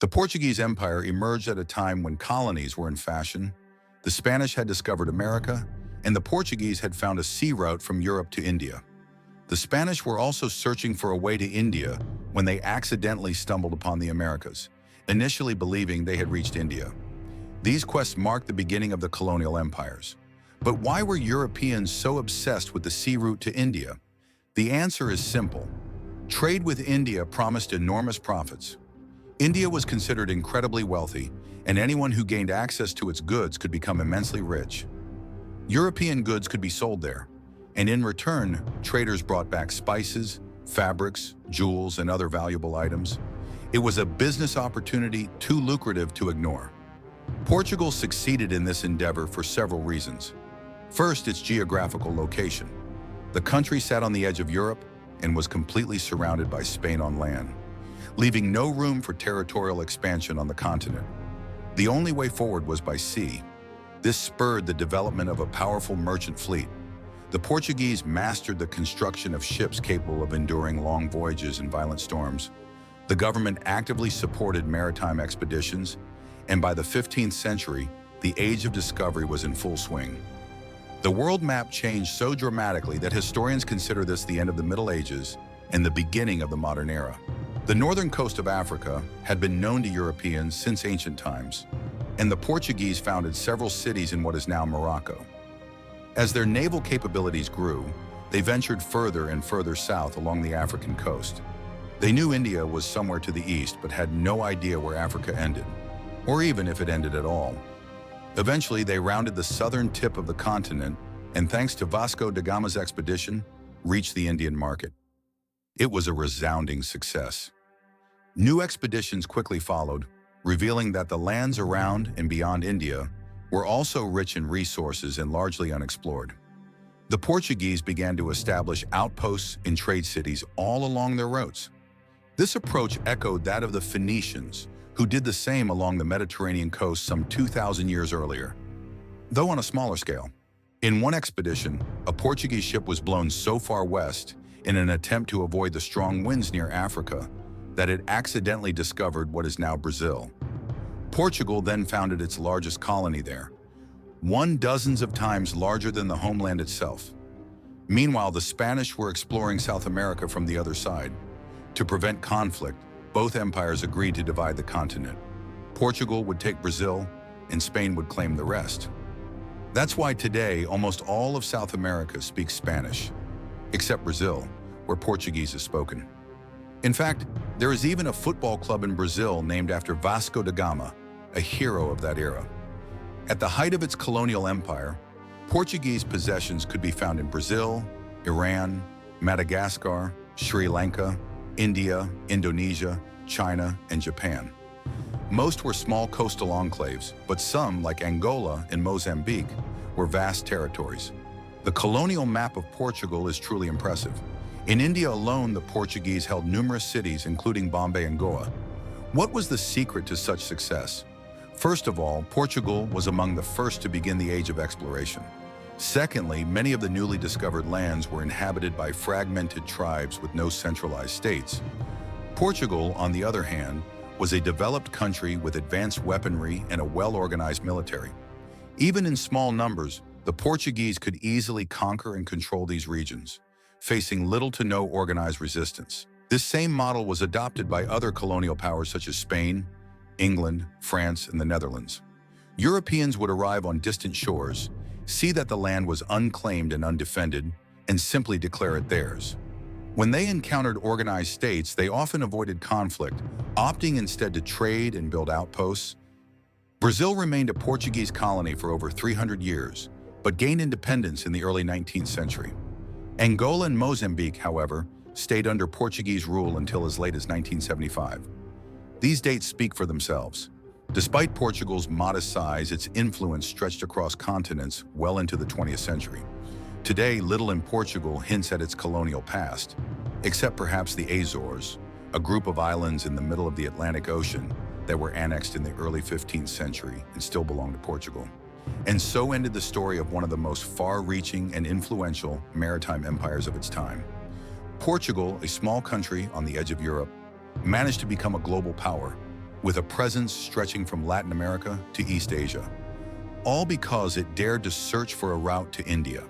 The Portuguese Empire emerged at a time when colonies were in fashion, the Spanish had discovered America, and the Portuguese had found a sea route from Europe to India. The Spanish were also searching for a way to India when they accidentally stumbled upon the Americas, initially believing they had reached India. These quests marked the beginning of the colonial empires. But why were Europeans so obsessed with the sea route to India? The answer is simple. Trade with India promised enormous profits. India was considered incredibly wealthy, and anyone who gained access to its goods could become immensely rich. European goods could be sold there, and in return, traders brought back spices, fabrics, jewels, and other valuable items. It was a business opportunity too lucrative to ignore. Portugal succeeded in this endeavor for several reasons. First, its geographical location. The country sat on the edge of Europe and was completely surrounded by Spain on land, leaving no room for territorial expansion on the continent. The only way forward was by sea. This spurred the development of a powerful merchant fleet. The Portuguese mastered the construction of ships capable of enduring long voyages and violent storms. The government actively supported maritime expeditions, and by the 15th century, the age of discovery was in full swing. The world map changed so dramatically that historians consider this the end of the Middle Ages and the beginning of the modern era. The northern coast of Africa had been known to Europeans since ancient times, and the Portuguese founded several cities in what is now Morocco. As their naval capabilities grew, they ventured further and further south along the African coast. They knew India was somewhere to the east, but had no idea where Africa ended, or even if it ended at all. Eventually, they rounded the southern tip of the continent, and thanks to Vasco da Gama's expedition, reached the Indian market. It was a resounding success. New expeditions quickly followed, revealing that the lands around and beyond India were also rich in resources and largely unexplored. The Portuguese began to establish outposts in trade cities all along their routes. This approach echoed that of the Phoenicians, who did the same along the Mediterranean coast some 2,000 years earlier, though on a smaller scale. In one expedition, a Portuguese ship was blown so far west in an attempt to avoid the strong winds near Africa that it accidentally discovered what is now Brazil. Portugal then founded its largest colony there, dozens of times larger than the homeland itself. Meanwhile, the Spanish were exploring South America from the other side. To prevent conflict, both empires agreed to divide the continent. Portugal would take Brazil, and Spain would claim the rest. That's why today, almost all of South America speaks Spanish, except Brazil, where Portuguese is spoken. In fact, there is even a football club in Brazil named after Vasco da Gama, a hero of that era. At the height of its colonial empire, Portuguese possessions could be found in Brazil, Iran, Madagascar, Sri Lanka, India, Indonesia, China, and Japan. Most were small coastal enclaves, but some, like Angola and Mozambique, were vast territories. The colonial map of Portugal is truly impressive. In India alone, the Portuguese held numerous cities, including Bombay and Goa. What was the secret to such success? First of all, Portugal was among the first to begin the age of exploration. Secondly, many of the newly discovered lands were inhabited by fragmented tribes with no centralized states. Portugal, on the other hand, was a developed country with advanced weaponry and a well-organized military. Even in small numbers, the Portuguese could easily conquer and control these regions, facing little to no organized resistance. This same model was adopted by other colonial powers such as Spain, England, France, and the Netherlands. Europeans would arrive on distant shores, see that the land was unclaimed and undefended, and simply declare it theirs. When they encountered organized states, they often avoided conflict, opting instead to trade and build outposts. Brazil remained a Portuguese colony for over 300 years, but gained independence in the early 19th century. Angola and Mozambique, however, stayed under Portuguese rule until as late as 1975. These dates speak for themselves. Despite Portugal's modest size, its influence stretched across continents well into the 20th century. Today, little in Portugal hints at its colonial past, except perhaps the Azores, a group of islands in the middle of the Atlantic Ocean that were annexed in the early 15th century and still belong to Portugal. And so ended the story of one of the most far-reaching and influential maritime empires of its time. Portugal, a small country on the edge of Europe, managed to become a global power, with a presence stretching from Latin America to East Asia, all because it dared to search for a route to India.